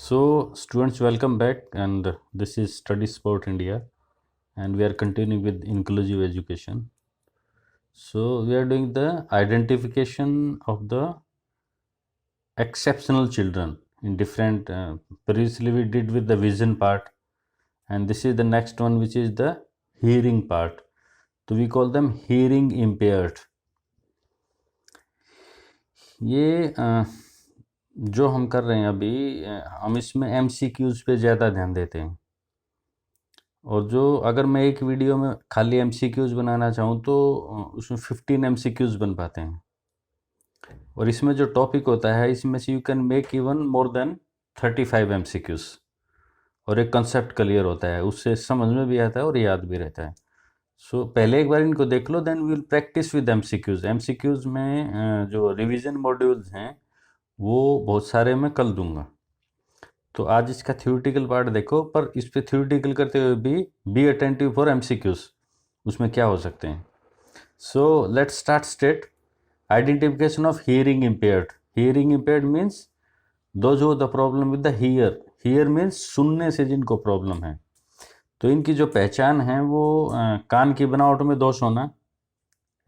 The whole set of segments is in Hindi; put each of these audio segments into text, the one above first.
So, students, welcome back, and this is Study Sport India, and we are continuing with inclusive education. So, we are doing the identification of the exceptional children in different. Previously, we did with the vision part, and this is the next one, which is the hearing part. So, we call them hearing impaired. ये जो हम कर रहे हैं अभी, हम इसमें MCQs पे ज़्यादा ध्यान देते हैं, और जो अगर मैं एक वीडियो में खाली MCQs बनाना चाहूँ तो उसमें 15 MCQs बन पाते हैं, और इसमें जो टॉपिक होता है इसमें से you can make even more than 35 MCQs, और एक कंसेप्ट क्लियर होता है, उससे समझ में भी आता है और याद भी रहता है. सो पहले एक बार इनको देख लो, then we will practice with MCQs में जो रिवीजन मॉड्यूल्स हैं वो बहुत सारे मैं कल दूंगा. तो आज इसका थ्योरेटिकल पार्ट देखो, पर इस पे थ्योरेटिकल करते हुए भी बी अटेंटिव फॉर MCQs, उसमें क्या हो सकते हैं. So let's start state identification of hearing impaired. Hearing impaired means those who the problem with the here means सुनने से जिनको प्रॉब्लम है. तो इनकी जो पहचान है वो कान की बनावट में दोष होना,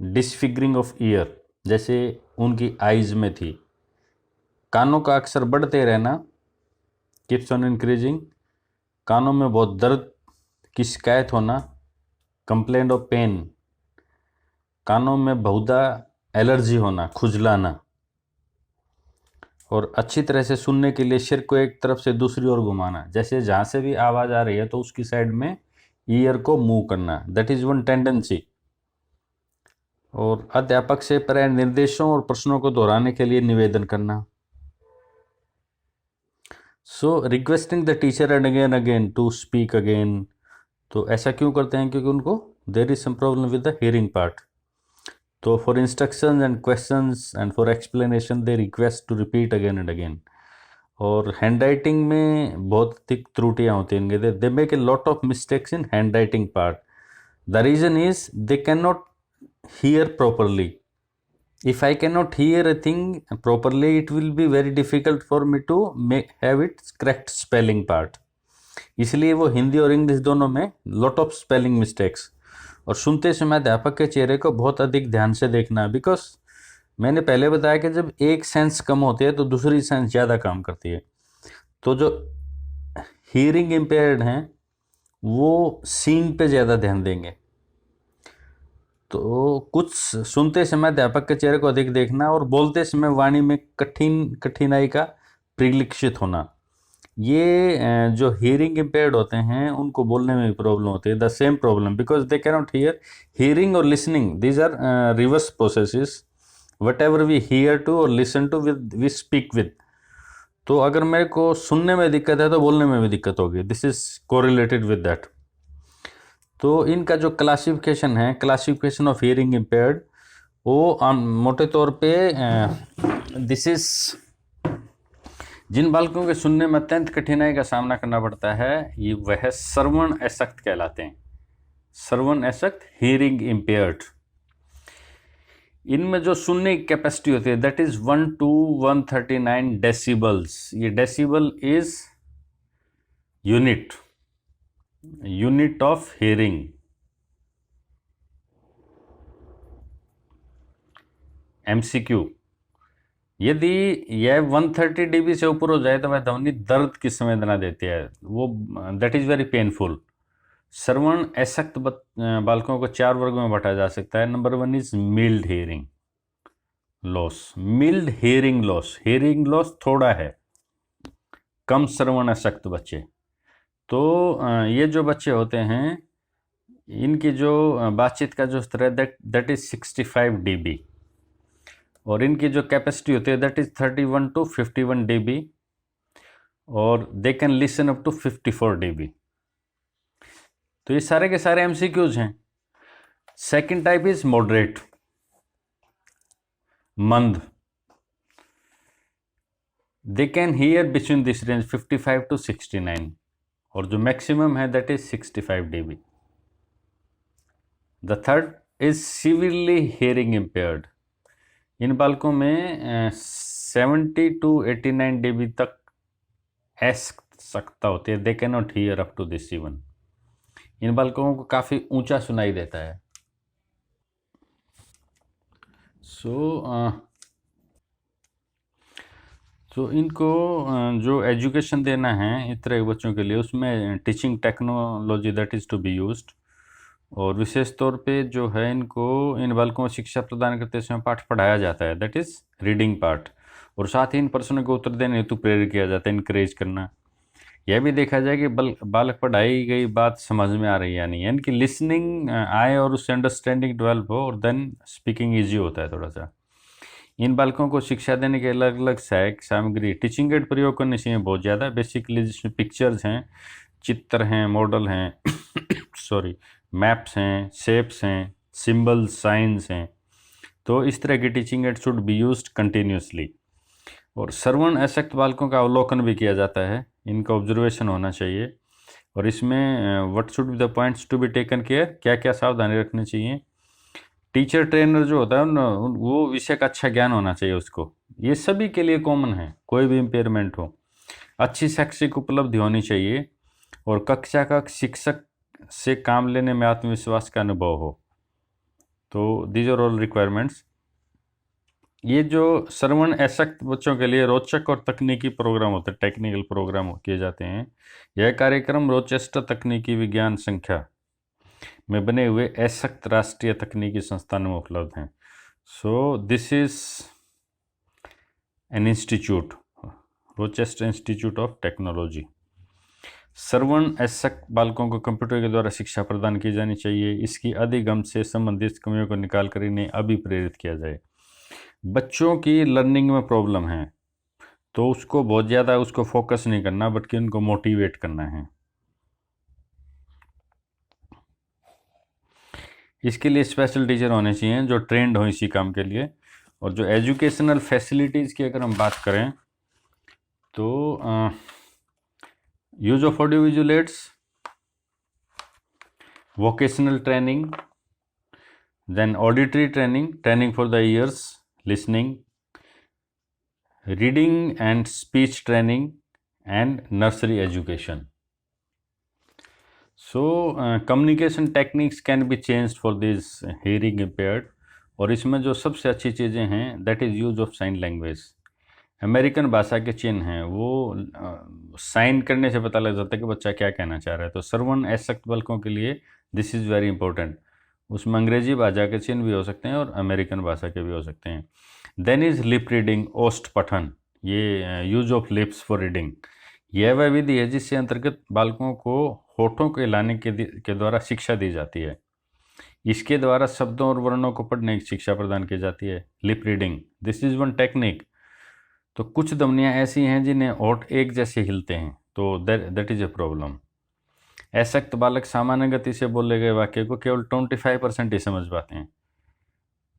डिसफिगरिंग ऑफ ईयर, जैसे उनकी आइज में थी, कानों का अक्सर बढ़ते रहना, कीप्स ऑन इंक्रीजिंग, कानों में बहुत दर्द की शिकायत होना, कंप्लेंट ऑफ पेन, कानों में बहुधा एलर्जी होना, खुजलाना, और अच्छी तरह से सुनने के लिए सिर को एक तरफ से दूसरी ओर घुमाना, जैसे जहाँ से भी आवाज़ आ रही है तो उसकी साइड में ईयर को मूव करना, दैट इज़ वन टेंडेंसी. और अध्यापक से प्राय निर्देशों और प्रश्नों को दोहराने के लिए निवेदन करना. So requesting the teacher and again to speak again. तो ऐसा क्यों करते हैं? क्योंकि उनको there is some problem with the hearing part. तो for instructions and questions and for explanation they request to repeat again and again. और हैंड राइटिंग में बहुत अधिक त्रुटियाँ होती हैं इनके, they make a lot of mistakes in hand writing part. The reason is they can not hear properly. If I cannot hear a thing properly, it will be very difficult for me to have it correct spelling part. इसलिए वो हिंदी और इंग्लिश दोनों में lot of spelling mistakes. और सुनते समय अध्यापक के चेहरे को बहुत अधिक ध्यान से देखना, बिकॉज मैंने पहले बताया कि जब एक सेंस कम होती है तो दूसरी सेंस ज़्यादा काम करती है. तो जो हियरिंग इम्पेयर्ड हैं वो सीन पे ज़्यादा ध्यान देंगे. तो कुछ सुनते समय अध्यापक के चेहरे को अधिक देखना, और बोलते समय वाणी में कठिनाई का परिलक्षित होना. ये जो हियरिंग इम्पेयर्ड होते हैं उनको बोलने में भी प्रॉब्लम होती है, the same problem, because they can not hear. Hearing और listening, these are reverse processes. Whatever we hear to और listen to with we speak with. तो अगर मेरे को सुनने में दिक्कत है तो बोलने में भी दिक्कत होगी. This is correlated with that. तो इनका जो क्लासिफिकेशन है, क्लासिफिकेशन ऑफ हियरिंग इम्पेयर्ड, वो मोटे तौर पे दिस इज जिन बालकों के सुनने में अत्यंत कठिनाई का सामना करना पड़ता है, ये वह श्रवण अशक्त कहलाते हैं. श्रवण अशक्त, हियरिंग इम्पेयर्ड. इनमें जो सुनने की कैपेसिटी होती है दैट इज 1 to 139 डेसिबल्स. ये decibel is unit of hearing. MCQ, यदि यह 130 dB से ऊपर हो जाए तो वह ध्वनि दर्द की संवेदना देती है, वो दैट इज वेरी पेनफुल. श्रवण अशक्त बालकों को 4 वर्गों में बांटा जा सकता है. Number 1 is mild hearing loss. Mild hearing loss, hearing loss थोड़ा है, कम श्रवण अशक्त बच्चे. तो ये जो बच्चे होते हैं इनकी जो बातचीत का जो स्तर है दैट इज 65 dB, और इनकी जो कैपेसिटी होती है दैट इज 31 to 51 dB, और they can listen up to 54 dB. तो ये सारे के सारे MCQs हैं. सेकंड टाइप इज मॉडरेट, मंद. They can hear between this range 55 to 69, और जो मैक्सिमम है that is 65 dB. The third is severely hearing impaired. इन बालकों में 70 to 89 dB तक असक्ता होती है, they can not hear up to this even. इन बालकों को काफ़ी ऊंचा सुनाई देता है। सो इनको जो एजुकेशन देना है इस तरह के बच्चों के लिए, उसमें teaching technology that is to be used. और विशेष तौर पे जो है इनको इन बालकों को शिक्षा प्रदान करते समय पाठ पढ़ाया जाता है, दैट इज़ रीडिंग पार्ट। और साथ ही इन प्रश्नों को उत्तर देने हेतु प्रेरित किया जाता है, इनकरेज करना। यह भी देखा जाए कि बालक पढ़ाई गई बात समझ में आ रही है या नहीं, यानी कि लिसनिंग आए और उससे अंडरस्टैंडिंग डेवलप हो, और देन स्पीकिंग ईजी होता है थोड़ा सा। इन बालकों को शिक्षा देने के अलग अलग सहायक सामग्री टीचिंग एड प्रयोग करने चाहिए बहुत ज़्यादा, बेसिकली जिसमें पिक्चर्स हैं, चित्र हैं, मॉडल हैं सॉरी, मैप्स हैं, शेप्स हैं, सिंबल्स, साइंस हैं। तो इस तरह की teaching add should be used continuously. और श्रवण अशक्त बालकों का अवलोकन भी किया जाता है, इनका ऑब्जर्वेशन होना चाहिए। और इसमें what should be the points to be taken care, क्या क्या सावधानी रखनी चाहिए। टीचर ट्रेनर जो होता है वो विषय का अच्छा ज्ञान होना चाहिए उसको, ये सभी के लिए कॉमन है, कोई भी इम्पेयरमेंट हो। अच्छी शैक्षिक उपलब्धि होनी चाहिए और कक्षा का शिक्षक से काम लेने में आत्मविश्वास का अनुभव हो। तो दीज आर ऑल रिक्वायरमेंट्स। ये जो श्रवण अशक्त बच्चों के लिए रोचक और तकनीकी प्रोग्राम होते हैं, टेक्निकल प्रोग्राम किए जाते हैं। यह कार्यक्रम रोचेस्टर तकनीकी विज्ञान संख्या में बने हुए अशक्त राष्ट्रीय तकनीकी संस्थानों में उपलब्ध हैं। So this is an institute, Rochester institute of technology. श्रवण अशक्त बालकों को कंप्यूटर के द्वारा शिक्षा प्रदान की जानी चाहिए। इसकी अधिगम से संबंधित कमियों को निकाल कर इन्हें अभिप्रेरित किया जाए। बच्चों की लर्निंग में प्रॉब्लम है तो उसको बहुत ज़्यादा उसको फोकस नहीं करना, बल्कि उनको मोटिवेट करना है। इसके लिए स्पेशल टीचर होने चाहिए जो ट्रेंड हो इसी काम के लिए। और जो एजुकेशनल फैसिलिटीज़ की अगर हम बात करें तो use of audio visual aids, vocational training, then auditory training, training for the ears, listening, reading and speech training, and nursery education. So communication techniques can be changed for these hearing impaired। और इसमें जो सबसे अच्छी चीज़ें हैं that is use of sign language। American भाषा के चिन्ह हैं वो साइन करने से पता लग जाता है कि बच्चा क्या कहना चाह रहा है। तो श्रवण अशक्त बालकों के लिए दिस इज़ वेरी इंपॉर्टेंट। उसमें अंग्रेजी भाषा के चिन्ह भी हो सकते हैं और अमेरिकन भाषा के भी हो सकते हैं। देन इज लिप रीडिंग, ओस्ट पठन, ये use of lips for reading. यह वह विधि है जिससे अंतर्गत बालकों को होठों के हिलाने के द्वारा शिक्षा दी जाती है। इसके द्वारा शब्दों और वर्णों को पढ़ने की शिक्षा प्रदान की जाती है, lip reading, this is one technique. तो कुछ ध्वनियाँ ऐसी हैं जिन्हें होठ एक जैसे हिलते हैं, तो दैट इज ए प्रॉब्लम। अशक्त बालक सामान्य गति से बोले गए वाक्य को केवल 25% ही समझ पाते हैं।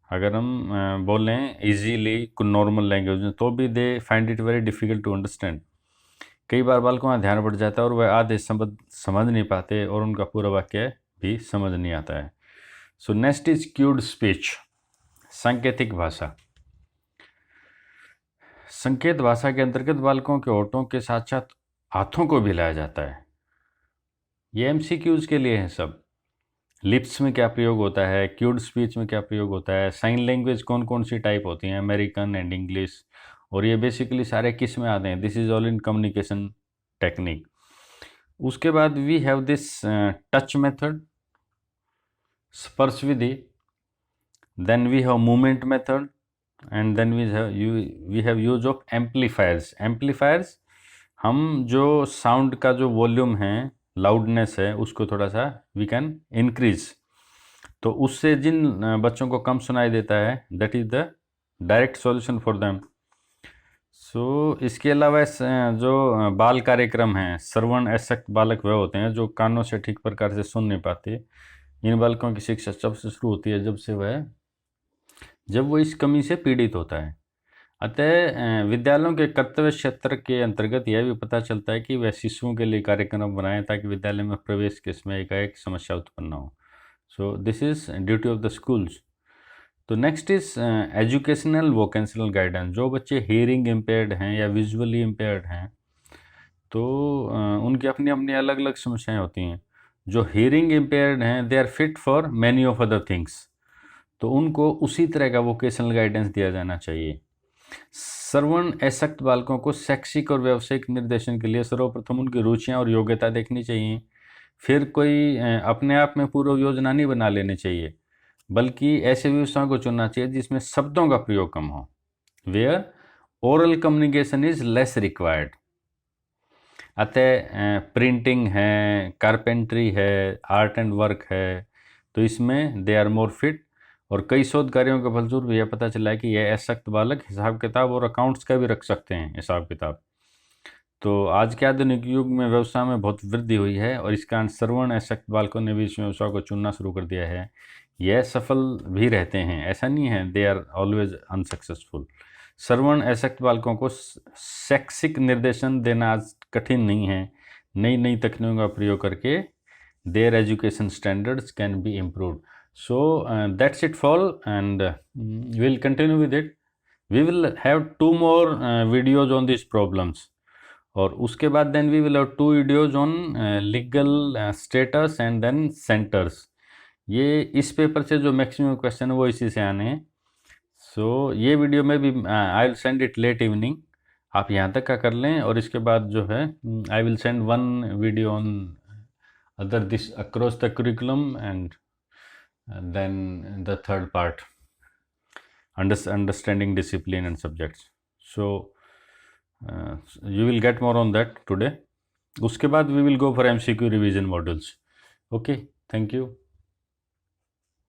अगर हम बोलें इजीली नॉर्मल लैंग्वेज में तो भी they find it very difficult to understand. कई बार बालकों का ध्यान बढ़ जाता है और वह आधे समझ नहीं पाते और उनका पूरा वाक्य भी समझ नहीं आता है। So next is cued speech, सांकेतिक भाषा। संकेत भाषा के अंतर्गत बालकों के होठों के साथ साथ हाथों को भी लाया जाता है। ये MCQs के लिए हैं सब। लिप्स में क्या प्रयोग होता है, क्यूड स्पीच में क्या प्रयोग होता है, साइन लैंग्वेज कौन कौन सी टाइप होती हैं, अमेरिकन एंड इंग्लिश, और ये बेसिकली सारे किस में आते हैं, this is all in communication technique. उसके बाद we have this touch method, स्पर्श विधि, then we have movement method, and then we have use of amplifiers. Amplifiers हम जो साउंड का जो वॉल्यूम है, लाउडनेस है, उसको थोड़ा सा वी कैन इंक्रीज, तो उससे जिन बच्चों को कम सुनाई देता है that is the direct solution for them. So इसके अलावा जो बाल कार्यक्रम हैं, श्रवण अशक्त बालक वह होते हैं जो कानों से ठीक प्रकार से सुन नहीं पाते। इन बालकों की शिक्षा जब से शुरू होती है जब वो इस कमी से पीड़ित होता है। अतः विद्यालयों के कर्तव्य क्षेत्र के अंतर्गत यह भी पता चलता है कि वह शिशुओं के लिए कार्यक्रम बनाएं ताकि विद्यालय में प्रवेश के समय एकाएक समस्या उत्पन्न हो। So this is duty of the schools. तो next is educational vocational guidance. जो बच्चे हियरिंग इम्पेयर्ड हैं या विजुअली इम्पेयर्ड हैं तो उनकी अपनी अपनी अलग अलग समस्याएं होती हैं। जो हियरिंग इम्पेयर्ड हैं they are fit for many of other things, तो उनको उसी तरह का वोकेशनल गाइडेंस दिया जाना चाहिए। श्रवण अशक्त बालकों को शैक्षिक और व्यावसायिक निर्देशन के लिए सर्वप्रथम उनकी रुचियां और योग्यता देखनी चाहिए। फिर कोई अपने आप में पूर्व योजना नहीं बना लेनी चाहिए, बल्कि ऐसे विषयों को चुनना चाहिए जिसमें शब्दों का प्रयोग कम हो, where oral communication is less required. अतः प्रिंटिंग है, कारपेंट्री है, आर्ट एंड वर्क है, तो इसमें दे आर मोर फिट। और कई शोध कार्यों के फलस्वरूप यह पता चला है कि यह अशक्त बालक हिसाब किताब और अकाउंट्स का भी रख सकते हैं, हिसाब किताब। तो आज के आधुनिक युग में व्यवसाय में बहुत वृद्धि हुई है और इस कारण श्रवण अशक्त बालकों ने भी इस व्यवसाय को चुनना शुरू कर दिया है। यह सफल भी रहते हैं, ऐसा नहीं है दे आर ऑलवेज अनसक्सेसफुल। श्रवण अशक्त बालकों को शैक्षिक निर्देशन देना आज कठिन नहीं है। नई नई तकनीकों का प्रयोग करके their education standards can be improved. So that's it for all, and we'll continue with it. We will have 2 more videos on these problems, और उसके बाद then we will have 2 videos on legal status and then centers. ये इस पेपर से जो मैक्सिमम क्वेश्चन है वो इसी से आने हैं। सो ये वीडियो में भी I will send it let evening, आप यहाँ तक का कर लें, और इसके बाद जो है I will send 1 video on other this across the curriculum, and then the third part, understanding discipline and subjects. So you will get more on that today. उसके बाद we will go for MCQ revision modules. Okay, thank you.